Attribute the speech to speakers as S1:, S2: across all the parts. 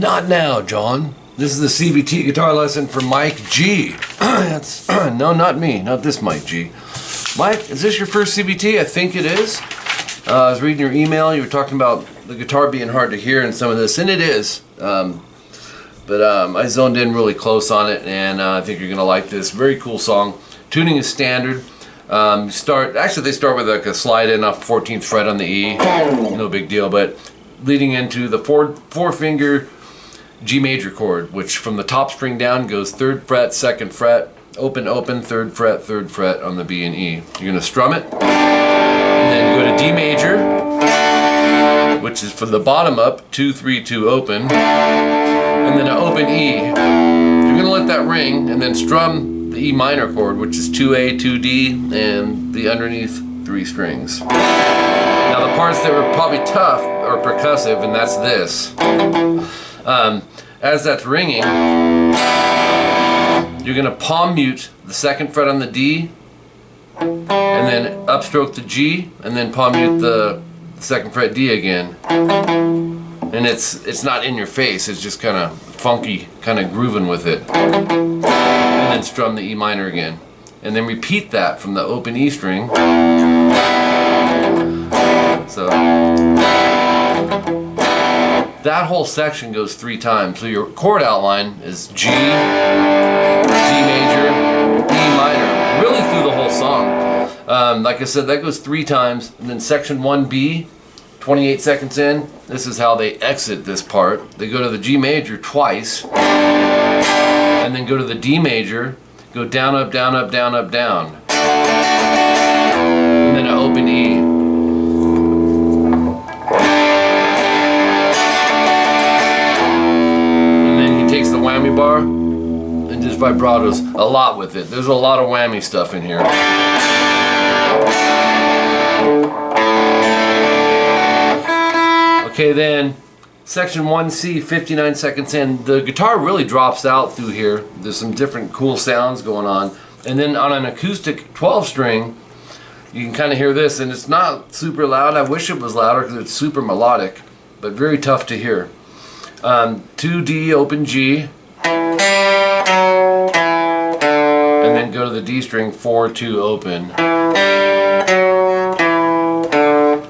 S1: Not now, John. This is the CVT guitar lesson for Mike G. That's no, not me. Not this Mike G. Mike, is this your first CVT? I think it is. I was reading your email. You were talking about the guitar being hard to hear in some of this, and it is. But I zoned in really close on it, and I think you're gonna like this. Very cool song. Tuning is standard. They start with like a slide in off 14th fret on the E. No big deal, but leading into the four finger G major chord, which from the top string down goes 3rd fret, 2nd fret, open, 3rd fret on the B and E. You're gonna strum it, and then go to D major, which is from the bottom up, 2, 3, 2, open, and then an open E. You're gonna let that ring, and then strum the E minor chord, which is 2A, 2D, and the underneath 3 strings. Now the parts that were probably tough are percussive, and that's this. As that's ringing, you're gonna palm mute the 2nd fret on the D, and then upstroke the G, and then palm mute the 2nd fret D again. And it's not in your face, it's just kind of funky, kind of grooving with it. And then strum the E minor again. And then repeat that from the open E string. So that whole section goes 3 times. So your chord outline is G, D major, E minor, really through the whole song. Like I said, that goes 3 times. And then section 1B, 28 seconds in, this is how they exit this part. They go to the G major twice, and then go to the D major, go down, up, down, up, down, up, down. And then an open E. Whammy bar and just vibratos a lot with it. There's a lot of whammy stuff in here. Okay, then section 1C, 59 seconds in, the guitar really drops out through here. There's some different cool sounds going on, and then on an acoustic 12 string you can kind of hear this, and it's not super loud. I wish it was louder because it's super melodic, but very tough to hear. 2D, open G, and then go to the D string, 4, 2, open.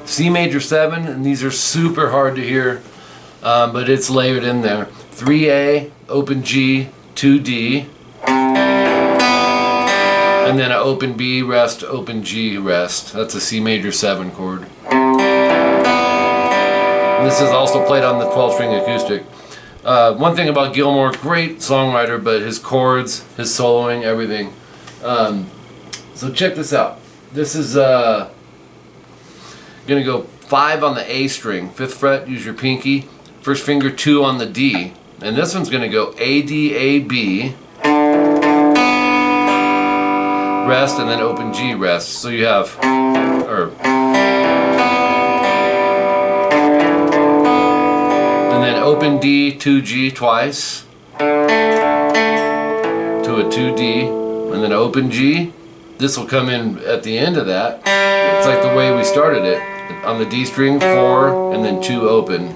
S1: C major 7, and these are super hard to hear, but it's layered in there. 3A, open G, 2D, and then an open B, rest, open G, rest. That's a C major 7 chord. This is also played on the 12-string acoustic. One thing about Gilmour, great songwriter, but his chords, his soloing, everything. So check this out. This is gonna go 5 on the A string, 5th fret, use your pinky, first finger 2 on the D, and this one's gonna go A, D, A, B, rest, and then open G, rest. So you have, open D, 2G twice, to a 2D, and then open G. This will come in at the end of that. It's like the way we started it. On the D string, 4, and then 2 open.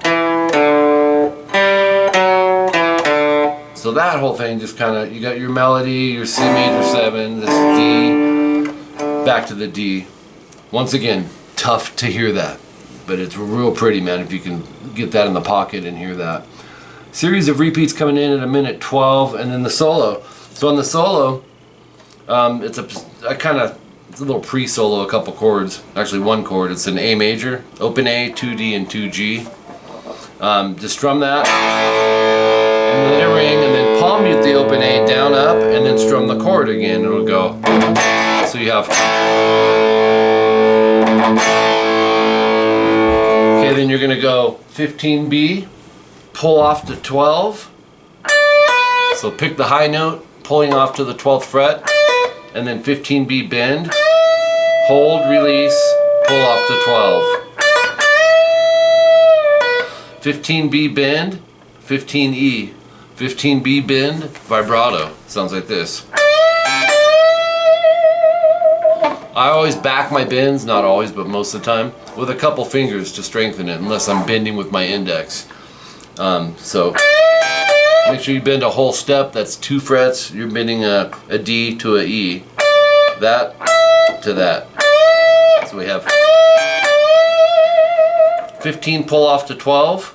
S1: So that whole thing just kind of, you got your melody, your C major 7, this D, back to the D. Once again, tough to hear that, but it's real pretty, man, if you can get that in the pocket and hear that. Series of repeats coming in at 1:12, and then the solo. So on the solo, it's a little pre-solo, a couple chords, actually 1 chord. It's an A major, open A, 2D, and 2G. Just strum that, and let it ring, and then palm mute the open A down, up, and then strum the chord again. It'll go. So you have. Okay, then you're gonna go 15B, pull off to 12. So pick the high note, pulling off to the 12th fret, and then 15B bend, hold, release, pull off to 12. 15B bend, 15E, 15B bend, vibrato. Sounds like this. I always back my bends, not always, but most of the time, with a couple fingers to strengthen it, unless I'm bending with my index. So make sure you bend a whole step. That's 2 frets. You're bending a D to a E. That to that. So we have 15 pull off to 12,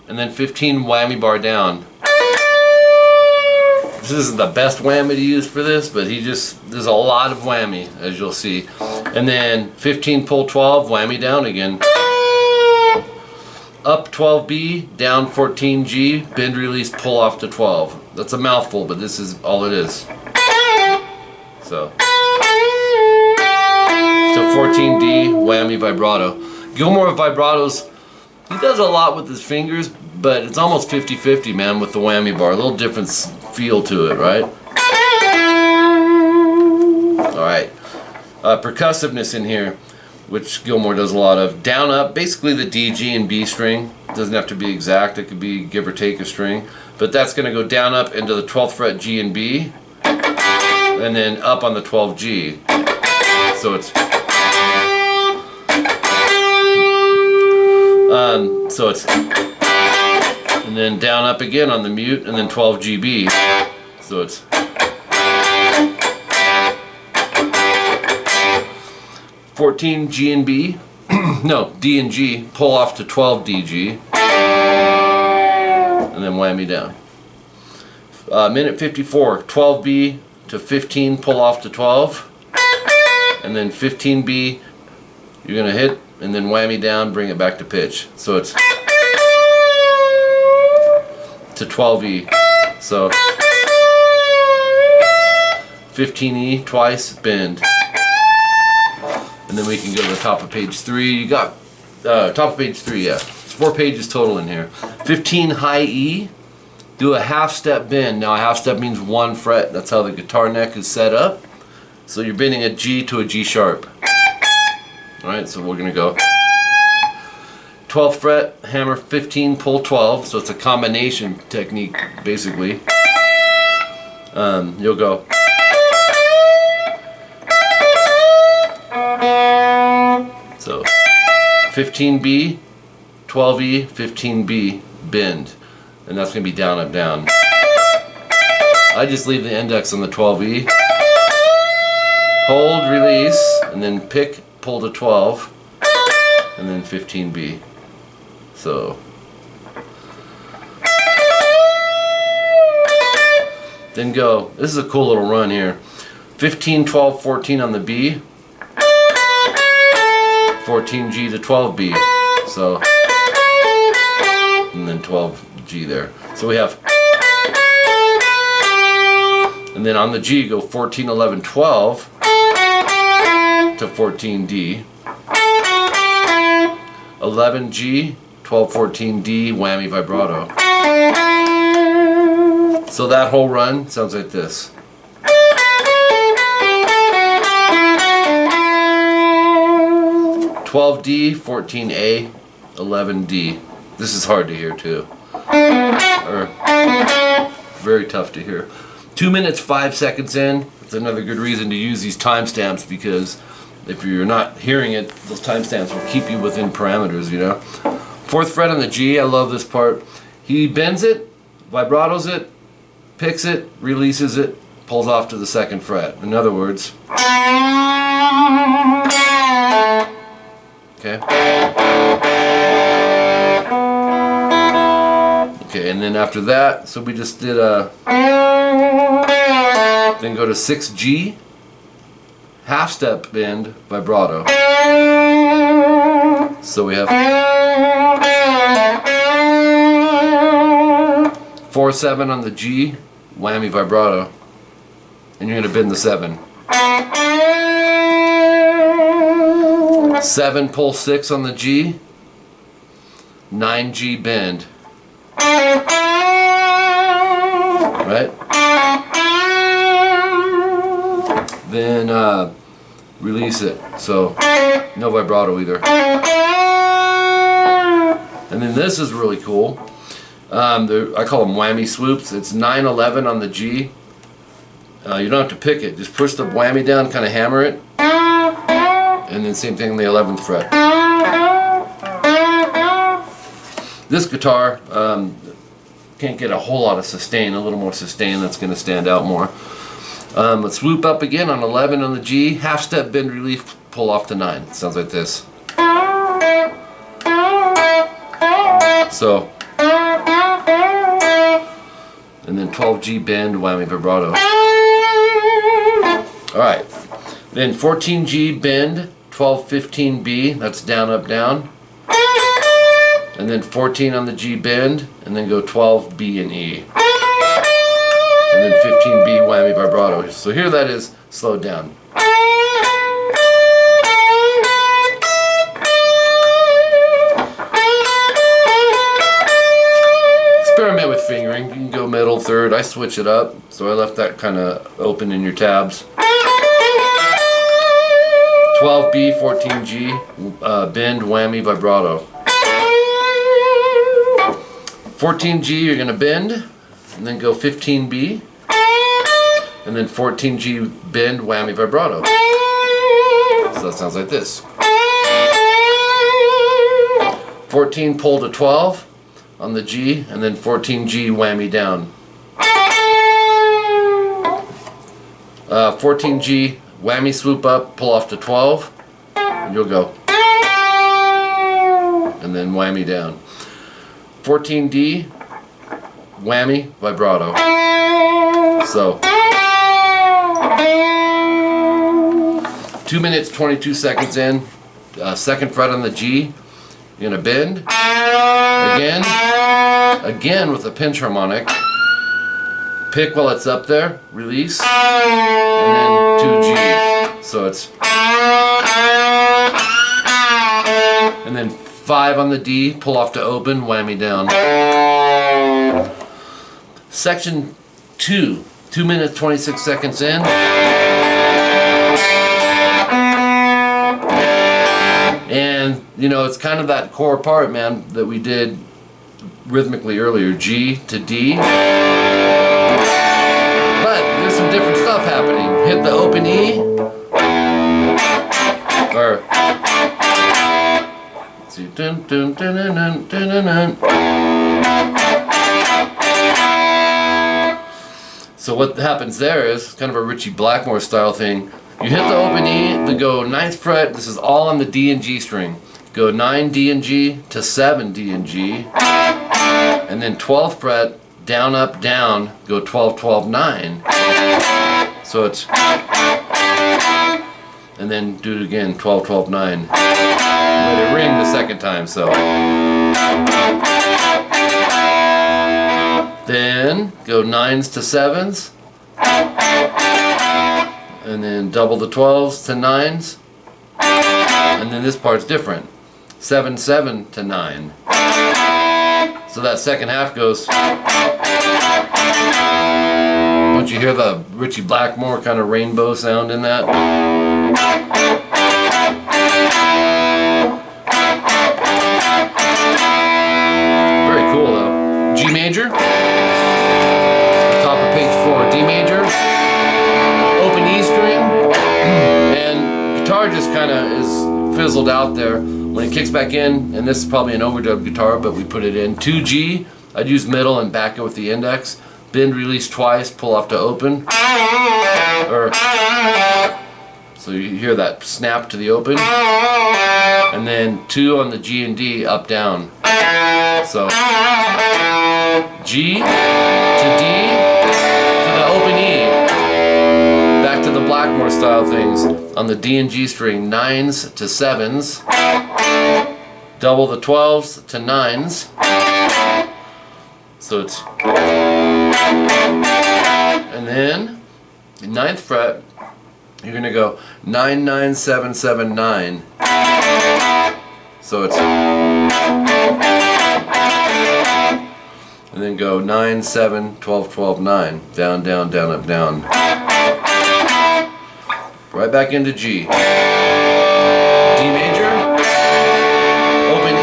S1: and then 15 whammy bar down. This isn't the best whammy to use for this, but there's a lot of whammy, as you'll see. And then 15 pull 12, whammy down again. Up 12B, down 14G, bend release pull off to 12. That's a mouthful, but this is all it is. So 14D, whammy vibrato. Gilmour vibratos, he does a lot with his fingers, but it's almost 50-50, man, with the whammy bar. A little different feel to it, right? Alright. Percussiveness in here, which Gilmour does a lot of. Down up, basically the D, G, and B string. Doesn't have to be exact, it could be give or take a string. But that's going to go down up into the 12th fret G and B, and then up on the 12G. So it's and then down up again on the mute, and then 12GB. So it's 14 G and B, no, D and G, pull off to 12 DG, and then whammy down. Minute 54, 12B to 15, pull off to 12, and then 15B, you're going to hit, and then whammy down, bring it back to pitch. So it's to 12E. So 15E twice, bend. And then we can go to the top of page 3. You got top of page 3, yeah. It's 4 pages total in here. 15 high E, do a half step bend. Now a half step means 1 fret. That's how the guitar neck is set up. So you're bending a G to a G sharp. Alright, so we're going to go 12th fret, hammer 15, pull 12. So it's a combination technique, basically. You'll go. So 15B, 12E, 15B, bend. And that's going to be down, up, down. I just leave the index on the 12E. Hold, release, and then pick, pull to 12, and then 15B. So then go. This is a cool little run here. 15, 12, 14 on the B. 14G to 12B. So, and then 12G there. So we have, and then on the G go 14, 11, 12 to 14D. 11G, 12, 14D, whammy vibrato. So that whole run sounds like this. 12D, 14A, 11D. This is hard to hear too. Or very tough to hear. 2 minutes 5 seconds in. It's another good reason to use these timestamps, because if you're not hearing it, those timestamps will keep you within parameters, you know. 4th fret on the G, I love this part. He bends it, vibratos it, picks it, releases it, pulls off to the 2nd fret. In other words, okay. Okay, and then after that, so we just did a, then go to 6G, half step bend, vibrato. So we have 4-7 on the G, whammy vibrato, and you're going to bend the 7. 7 pull 6 on the G, 9G bend. Right? Then release it. So no vibrato either. And then this is really cool. I call them whammy swoops. It's 9-11 on the G. You don't have to pick it. Just push the whammy down, kind of hammer it. And then same thing on the 11th fret. This guitar can't get a whole lot of sustain, a little more sustain that's going to stand out more. Let's swoop up again on 11 on the G, half step bend relief, pull off to 9. It sounds like this. So, and then 12G bend, whammy vibrato. Alright, then 14G bend, 12, 15B, that's down, up, down. And then 14 on the G bend, and then go 12, B and E. And then 15B whammy vibrato. So here that is slowed down. Experiment with fingering. You can go middle, third. I switch it up, so I left that kind of open in your tabs. 12B, 14G, bend, whammy, vibrato. 14G, you're going to bend, and then go 15B, and then 14G bend, whammy, vibrato. So that sounds like this. 14 pull to 12 on the G, and then 14G whammy down. 14G whammy swoop up, pull off to 12, and you'll go. And then whammy down. 14D whammy vibrato. So 2 minutes 22 seconds in, second fret on the G, you're gonna bend again with a pinch harmonic, pick while it's up there, release, and then 2G. So it's, and then 5 on the D, pull off to open, whammy down. Section 2, 2 minutes 26 seconds in. And you know, it's kind of that core part, man, that we did rhythmically earlier, G to D. But there's some different stuff happening. Hit the open E, or see, dun, dun, dun, dun, dun, dun, dun, dun. So what happens there is kind of a Ritchie Blackmore style thing. You hit the open E, to go 9th fret, this is all on the D and G string. Go 9 D and G to 7 D and G, and then 12th fret, down, up, down, go 12, 12, 9. So it's, and then do it again, 12, 12, 9. Let it ring the second time, so. Then go 9s to 7s, and then double the 12s to 9s, and then this part's different. 7, 7 to 9. So that second half goes. Don't you hear the Ritchie Blackmore kind of rainbow sound in that? Very cool though. G major, top of page 4, D major, open E string, and guitar just kind of is fizzled out there. When it kicks back in, and this is probably an overdub guitar, but we put it in 2G, I'd use middle and back it with the index, bend, release twice, pull off to open, or, so you hear that snap to the open, and then 2 on the G and D, up, down. So G to D to the open E. Back to the Blackmore style things. On the D and G string, 9s to 7s. Double the 12s to 9s. So it's, and then the 9th fret, you're gonna go 9, 9, 7, 7, 9. So it's, and then go 9, 7, 12, 12, 9. Down, down, down, up, down. Right back into G. D major, open E.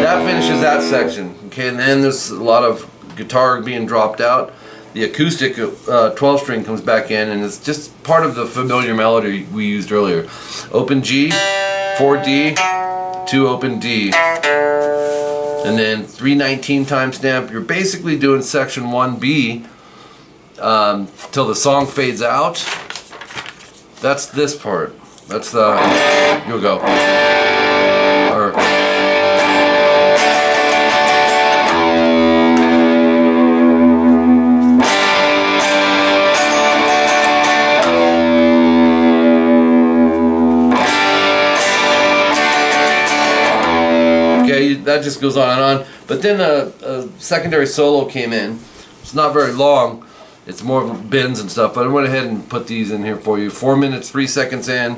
S1: That finishes that section. Okay, and then there's a lot of guitar being dropped out. The acoustic 12 string comes back in, and it's just part of the familiar melody we used earlier. Open G, 4 D, 2 open D. and then 319 timestamp. You're basically doing section 1B till the song fades out. That's this part. That's the, you'll go. Or, okay, that just goes on and on. But then a secondary solo came in. It's not very long. It's more bends and stuff, but I went ahead and put these in here for you. 4 minutes, 3 seconds in.